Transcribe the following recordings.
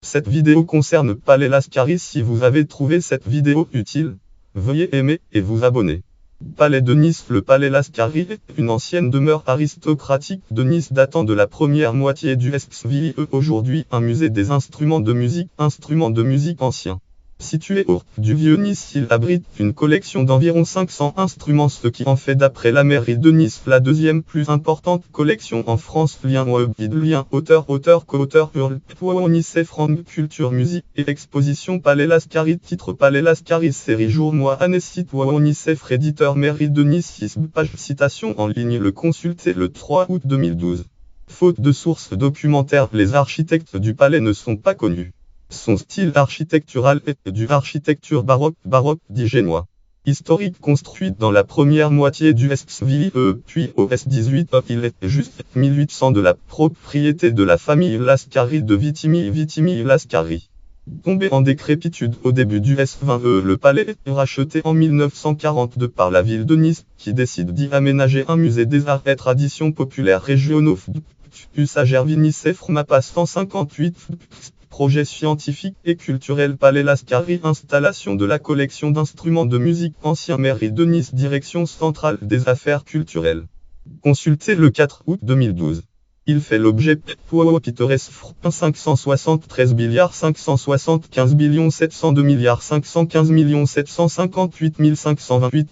Cette vidéo concerne Palais Lascaris. Si vous avez trouvé cette vidéo utile, veuillez aimer et vous abonner. Palais de Nice. Le Palais Lascaris est une ancienne demeure aristocratique de Nice datant de la première moitié du XVIe. Aujourd'hui un musée des instruments de musique anciens. Situé au du Vieux-Nice, il abrite une collection d'environ 500 instruments, ce qui en fait, d'après la mairie de Nice, la deuxième plus importante collection en France. Lien auteur, co-auteur, Nice Franck Culture Musique et Exposition Palais Lascaris. Titre Palais Lascaris, série jour, mois, année, site Nice éditeur mairie de Nice. Page citation en ligne. Le consulter le 3 août 2012. Faute de sources documentaires, les architectes du palais ne sont pas connus. Son style architectural est du architecture baroque dit génois. Historique, construit dans la première moitié du XVIe, puis au S18, il est juste 1800 de la propriété de la famille Lascaris de Vitimi Lascaris. Tombé en décrépitude au début du S20, le palais est racheté en 1942 par la ville de Nice, qui décide d'y aménager un musée des arts et traditions populaires régionaux. Usagère Nice Mapa 158. Projet scientifique et culturel Palais Lascaris. Installation de la collection d'instruments de musique anciens. Mairie de Nice. Direction centrale des affaires culturelles. Consultez le 4 août 2012. Il fait l'objet pittoresque 573 milliards 575 millions 702 milliards 515 millions 758 528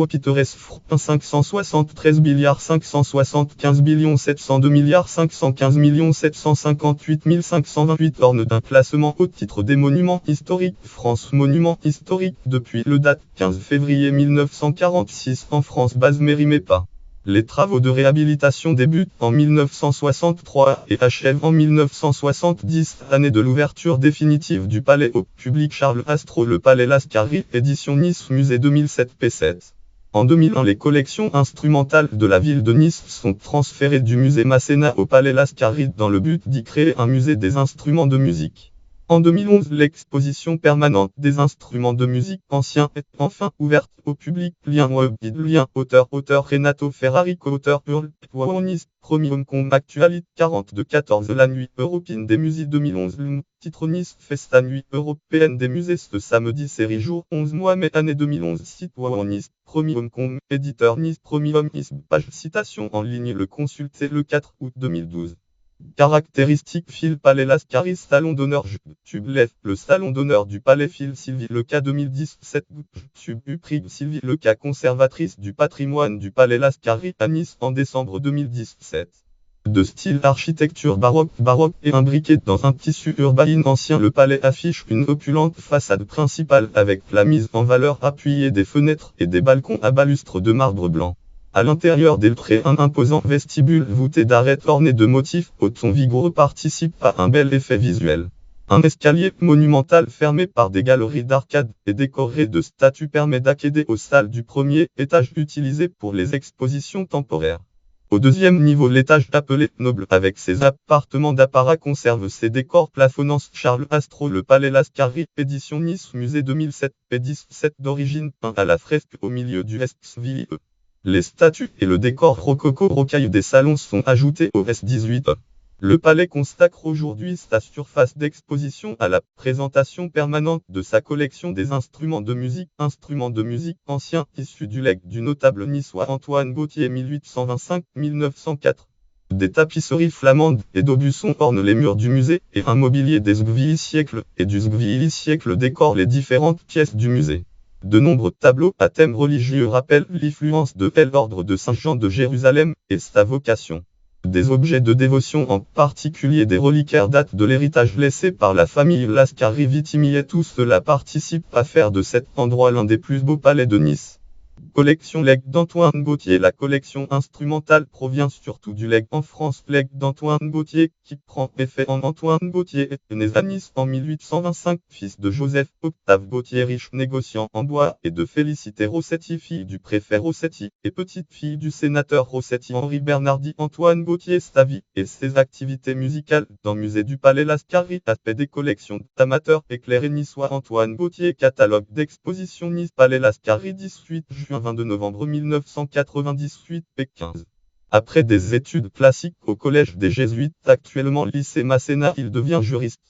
pittoresque 573 milliards 575 millions 702 milliards 515 millions 758 528 orne d'un classement au titre des monuments historiques. France Monuments historiques depuis le date 15 février 1946 en France. Base mairie MEPA. Les travaux de réhabilitation débutent en 1963 et achèvent en 1970, année de l'ouverture définitive du palais au public. Charles Astro. Le Palais Lascaris, édition Nice Musée 2007 P7. En 2001, les collections instrumentales de la ville de Nice sont transférées du musée Masséna au Palais Lascaris dans le but d'y créer un musée des instruments de musique. En 2011, l'exposition permanente des instruments de musique anciens est enfin ouverte au public. Lien auteur Renato Ferrari, co-auteur Nice, Premium Com Actualité 42-14. La nuit européenne des musées 2011. Titre Nice Festa Nuit européenne des musées. Ce samedi, série jour 11 mois mai année 2011. Site Nice, Premium Com, éditeur Nice Premium Nice. Page citation en ligne. Le consulter le 4 août 2012. Caractéristiques. Fil Palais Lascaris. Salon d'honneur YouTube. Le salon d'honneur du palais. Fil Sylvie Leca 2017. Prix Sylvie Leca, conservatrice du patrimoine du Palais Lascaris à Nice en décembre 2017. De style architecture baroque et imbriqué dans un tissu urbain ancien, le palais affiche une opulente façade principale avec la mise en valeur appuyée des fenêtres et des balcons à balustres de marbre blanc. À l'intérieur des prés, un imposant vestibule voûté d'arêtes orné de motifs au ton vigoureux participe à un bel effet visuel. Un escalier monumental fermé par des galeries d'arcades et décoré de statues permet d'accéder aux salles du premier étage utilisées pour les expositions temporaires. Au deuxième niveau, l'étage appelé Noble avec ses appartements d'apparat conserve ses décors plafonnants. Charles Astro. Le Palais Lascaris, édition Nice Musée 2007 P17 d'origine peint à la fresque au milieu du XVIe. Les statues et le décor rococo rocaille des salons sont ajoutés au S18. Le palais consacre aujourd'hui sa surface d'exposition à la présentation permanente de sa collection des instruments de musique anciens issus du legs du notable niçois Antoine Gautier 1825-1904. Des tapisseries flamandes et d'Aubusson ornent les murs du musée et un mobilier des XVIe siècle et du XVIe siècle décore les différentes pièces du musée. De nombreux tableaux à thème religieux rappellent l'influence de l'ordre de Saint-Jean de Jérusalem et sa vocation. Des objets de dévotion, en particulier des reliquaires, datent de l'héritage laissé par la famille Lascaris Vitimi, et tout cela participe à faire de cet endroit l'un des plus beaux palais de Nice. Collection legs d'Antoine Gautier. La collection instrumentale provient surtout du legs en France. Legs d'Antoine Gautier, qui prend effet en Antoine Gautier, est né à Nice en 1825, fils de Joseph Octave Gautier, riche négociant en bois, et de Félicité Rossetti, fille du préfet Rossetti, et petite-fille du sénateur Rossetti. Henri Bernardi. Antoine Gautier, sa vie et ses activités musicales dans Musée du Palais Lascaris. Aspect des collections d'amateurs éclairés niçois. Antoine Gautier. Catalogue d'exposition Nice Palais Lascaris 18 juin 22 novembre 1998 P15. Après des études classiques au collège des Jésuites, actuellement lycée Masséna, il devient juriste.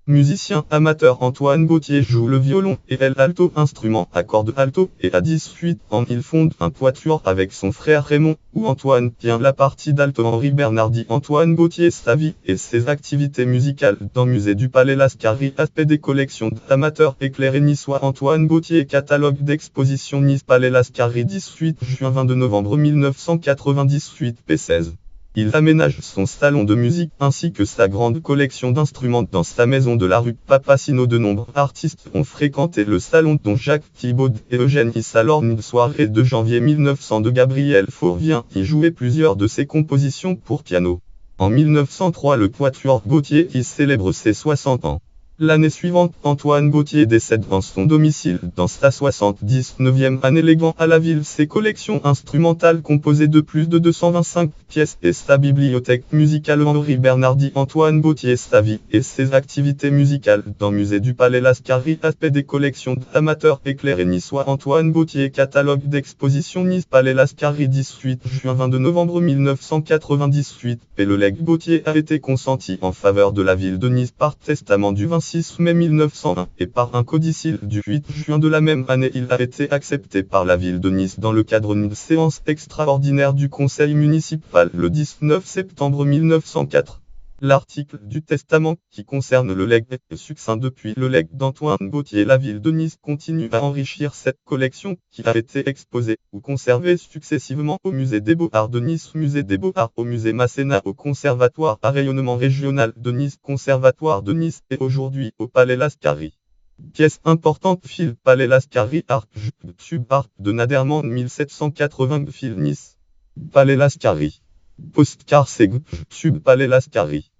Musicien amateur, Antoine Gauthier joue le violon et elle alto, instrument à cordes alto, et à 18 ans il fonde un quatuor avec son frère Raymond, où Antoine tient la partie d'alto. Henri Bernardi. Antoine Gauthier, sa vie et ses activités musicales dans Musée du Palais Lascari. Aspect des collections d'amateurs éclairés niçois. Antoine Gauthier, catalogue d'exposition Nice Palais Lascari, 18 juin 22 novembre 1998 p16. Il aménage son salon de musique ainsi que sa grande collection d'instruments dans sa maison de la rue Papacino. De nombreux artistes ont fréquenté le salon, dont Jacques Thibaud et Eugène Issa. Lors d'une soirée de janvier 1902, Gabriel Fauré vient y jouer plusieurs de ses compositions pour piano. En 1903, le quatuor Gauthier y célèbre ses 60 ans. L'année suivante, Antoine Gauthier décède dans son domicile dans sa 79e année, léguant à la ville ses collections instrumentales composées de plus de 225 pièces et sa bibliothèque musicale. Henri Bernardi. Antoine Gauthier, sa vie et ses activités musicales dans Musée du Palais Lascari. Aspect des collections d'amateurs éclairés niçois. Antoine Gauthier, catalogue d'exposition Nice Palais Lascari, 18 juin 22 novembre 1998 p. Le legs Gauthier a été consenti en faveur de la ville de Nice par testament du 26 mai 1901, et par un codicile du 8 juin de la même année. Il a été accepté par la ville de Nice dans le cadre d'une séance extraordinaire du conseil municipal le 19 septembre 1904. L'article du testament qui concerne le legs est succinct. Depuis le legs d'Antoine Gauthier, la ville de Nice continue à enrichir cette collection qui a été exposée ou conservée successivement au musée des Beaux-Arts de Nice, musée des Beaux-Arts, au musée Masséna, au conservatoire à rayonnement régional de Nice, conservatoire de Nice, et aujourd'hui au Palais Lascari. Pièce importante, fil Palais Lascari, arc sub-arc de Naderman 1780, fil Nice. Palais Lascari. Postcard Seg sub Palais Lascari.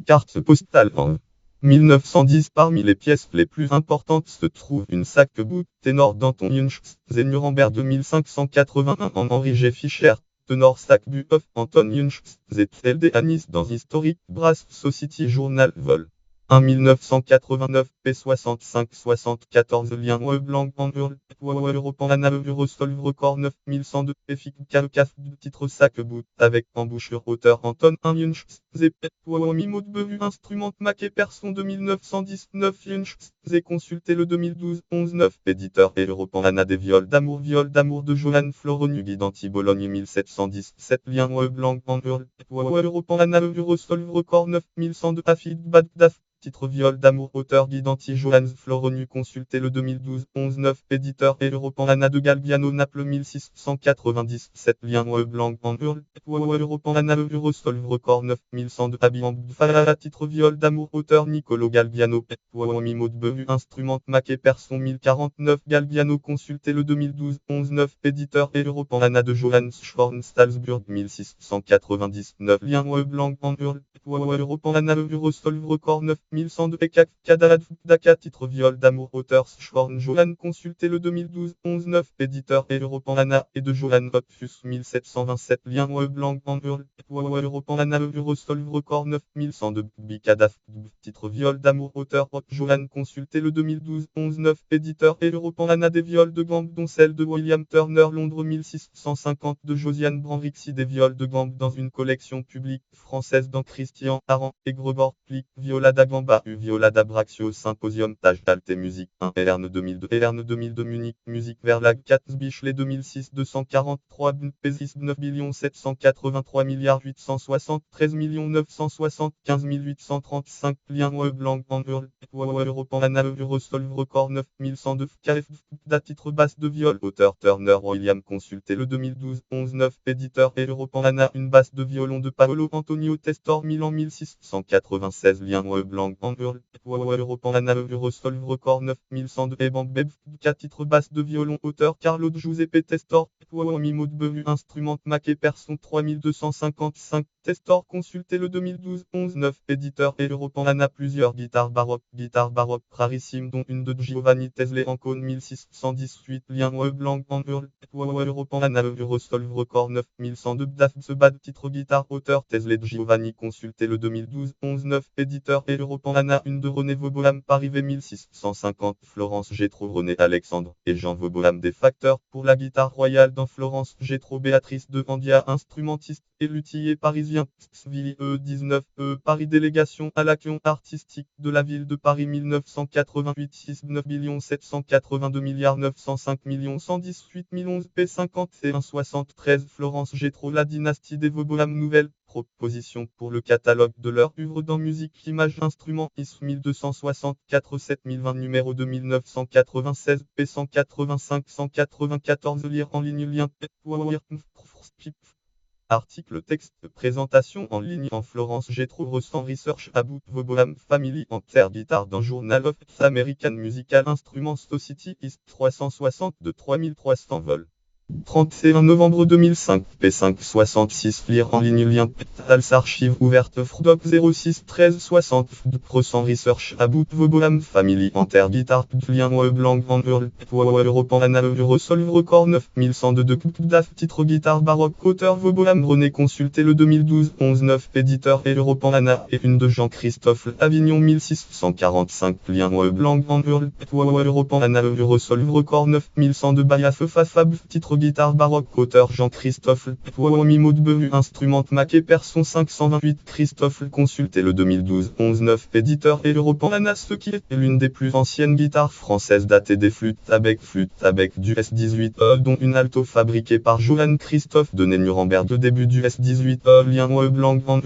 Carte postale en 1910. Parmi les pièces les plus importantes se trouve une sac-bout ténor d'Anton Junsch, Nuremberg 2581 en Henri G. Fischer, ténor sac-but of Anton Junsch, ZLD à Nice dans Historic Brass Society Journal Vol. 1 1989 p 65 74 lien web lang en hurl Europan Anna Eurostol record 9102 effic calcaf du titre sac-bout avec embouchure auteur Anton 1 Junsch Zep Mimo de Bevu instrument maquet person 2919 Junsch Zé consulté le 2012 11 9 éditeur et Europan Anna des viol d'amour de Johan Floronu Guidanti Bologne 1717 lien web lang en hurl Europan Anna Eurostol record 9102 affid bad daf. Titre viol d'amour auteur Guidanti Johannes Floronu consulté le 2012 11 9 éditeur et Europan Anna de Galbiano Naples 1697 lien web lang en hurl Europan Anna Eurostol record 9102 habillant Farara. Titre viol d'amour auteur Nicolo Galbiano Mimo de Bevu instrument maquet person 1049 Galbiano consulté le 2012 11 9 éditeur et Europan Anna de Johannes Schworn Salzburg 1699 lien web lang en hurl Europan Anna Eurostol record 9102 Ekak Kadad Daka. Titre viol d'amour auteur Schworn Johan consulté le 2012 11 9 éditeur et Europan Anna et de Johan Opfus 1727 lien web lang en hurl Europan Anna Eurostol record 9102 Bikadaf. Titre viol d'amour auteur Johan consulté le 2012 11 9 éditeur et Europan Anna des viols de gambe dont celle de William Turner Londres 1650 de Josiane Branrixi. Des viols de gambe dans une collection publique française dans Christian Aran et Grebord Plic Violada Gamba Violada Braxio Symposium Tage Alte Musique 1 Erne 2002 Erne 2002 Munich Musique Verlag 4 Bichelet 2006 243 Pésis 9 783 873 975 835 lien web lang en hurl Europan Anna Eurostol record 9102 KF titre basse de viol auteur Turner William consulté le 2012 11 9 éditeur et Europan Anna une basse de violon de Paolo Antonio Testor Milan 1696 lien web lang en hurl Europan Anna Eurostol record 9102 et Bambeb 4 titres basse de violon auteur Carlo Giuseppe Testor Mimo de Bevu instrument maquet person 3255 Testor consulté le 2012 11 9 éditeur et Europan Anna plusieurs guitares baroques rarissimes dont une de Giovanni Tesle en cône 1618 lien web lang en hurl Europan Anna Eurostol record 9102 Daf The Bad titre guitare auteur Tesle Giovanni consulté le 2012 11 9 éditeur et Europan Anna une de René Vauboham Parivé 1650 Florence Gétro René Alexandre et Jean Vauboham des facteurs pour la guitare royale dans Florence Gétro Béatrice de Vandia instrumentiste et luthier parisien, Svili E19 Paris Délégation à l'action artistique de la ville de Paris 1988 6 9 782 905 118 11 P51 73 Florence Gétro La dynastie des Vaubohème Nouvelle proposition pour le catalogue de leur œuvre dans musique, images, instruments, IS 1264 7020 numéro 2996 P185 194 lire en ligne lien article texte présentation en ligne en Florence Gétro Ressent Research About Vaubohème Family Enter Guitar dans Journal of American Musical Instruments Society IS 360 de 3300 vols. 31 novembre 2005, P566 lire en ligne lien Als archive ouverte Frodoc 06 13 60 Ressent Research About Vaubohème Family Enter Guitar lien web lang en Earl Europan Anna Eurosolve record 9102 de DAF titre guitare baroque auteur Vaubohème René consulté le 2012 11 9 éditeur et Europan Anna et une de Jean-Christophe Avignon 1645 lien web lang en Earl Europan Anna Eurosolve record 9102 Bayaf Fafab titre guitare baroque auteur Jean-Christophe Mimo de Beru instrument Mac et Person 528 Christophe consulté le 2012 11 9 éditeur et Europan Anna ce qui est l'une des plus anciennes guitares françaises datées des flûtes avec du S18 dont une alto fabriquée par Johann Christophe de Nuremberg au début du S18 lien web lang en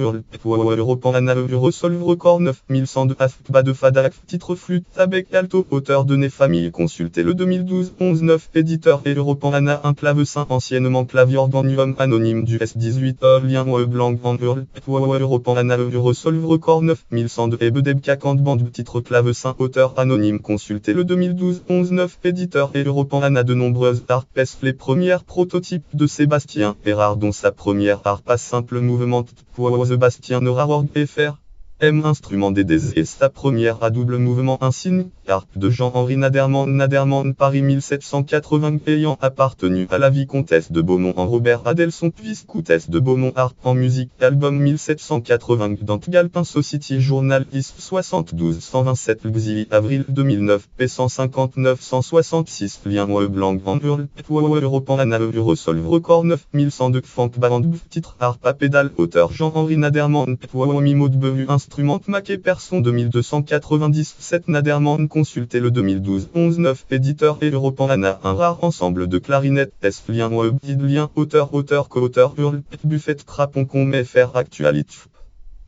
Europan Anna Eurosolve record 9102 Afba de Fada titre flûte avec alto auteur de Né Famille consulté le 2012 11 9 éditeur et Europan Anna un clavecin anciennement claviorganium anonyme du S18 lien web lang en Europan Anna Eurosolve record 9102 et Bedebka Band titre clavecin auteur anonyme consulté le 2012 11 9 éditeur et Europan Anna de nombreuses harpes les premières prototypes de Sébastien Erard dont sa première harpe à simple mouvement Sébastien Erard FR M instrument DDZ et sa première à double mouvement insigne, harpe de Jean-Henri Naderman Paris 1780 ayant appartenu à la vicomtesse de Beaumont en Robert Adelson vice-comtesse de Beaumont harpe en musique album 1780 dans Galpin Society Journal IS 72 127 Xili avril 2009 P159 166 lien web lang en Europan Anna Eurosolve record 9102 Funk Band titre harpe à pédale auteur Jean-Henri Naderman Mimo de Beru instrument Mac et Person 2297 Naderman consulté le 2012 11 9 éditeur et Europan Anna un rare ensemble de clarinettes S lien web lien auteur co-auteur Hurl Buffet Crapon Con FR Actuality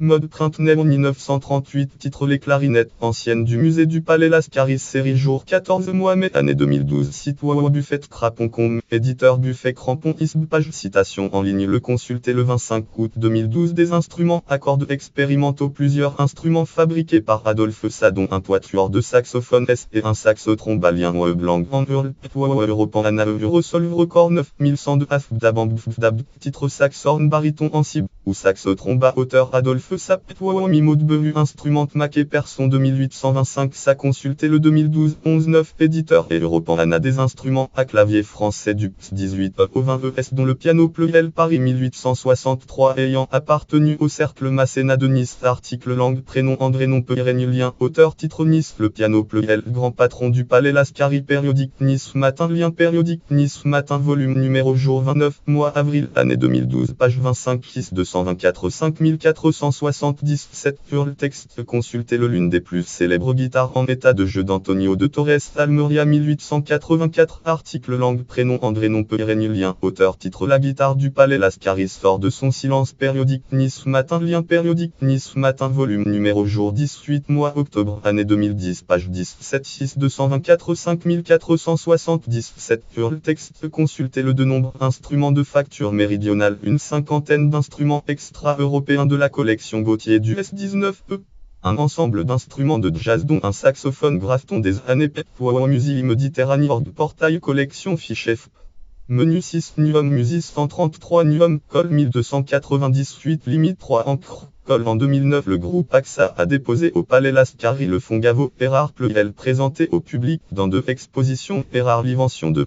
Mode Printemps 1938 titre les clarinettes anciennes du musée du Palais Lascaris série jour 14 mois mai année 2012 site Buffet Craponcom éditeur Buffet Crampon ISB page citation en ligne le consulter le 25 août 2012 des instruments à cordes expérimentaux plusieurs instruments fabriqués par Adolphe Sadon un quatuor de saxophone S et un saxotrombe lien web lang en Europan Anna Eurosolve record 9102 Afdab titre saxhorn baryton en cible ou saxotromba auteur Adolphe Sap Mimo de Beru instrument Mac et Person 2825 ça consulté le 2012 11 9 éditeur et Europan Anna des instruments à clavier français du 18 au 20 ES dont le piano pluriel Paris 1863 ayant appartenu au cercle Masséna de Nice article langue prénom André Nompeuirenulien auteur titre Nice le piano pluriel grand patron du Palais Lascaris périodique Nice matin lien périodique Nice matin volume numéro jour 29 mois avril année 2012 page 25 6 224 5477 Hurl texte consulté le l'une des plus célèbres guitares en état de jeu d'Antonio de Torres Almeria 1884 article langue prénom André Nompeuirenulien auteur titre la guitare du Palais Lascaris sort de son silence périodique Nice matin lien périodique Nice matin volume numéro jour 18 mois octobre année 2010 page 17 6 224 5477 Hurl texte consulté le de nombre instruments de facture méridionale une cinquantaine d'instruments extra-européens de la collection Gauthier du S19E. Un ensemble d'instruments de jazz dont un saxophone Grafton des années Musée Méditerranée portail collection Fichef. Menu 6 Nuum Musis 133 Nuum Col 1298 limite 3 encre. Col en 2009 le groupe AXA a déposé au Palais Lascaris le Fongavo Erard pluriel présenté au public dans 2 expositions Erard Livention 2.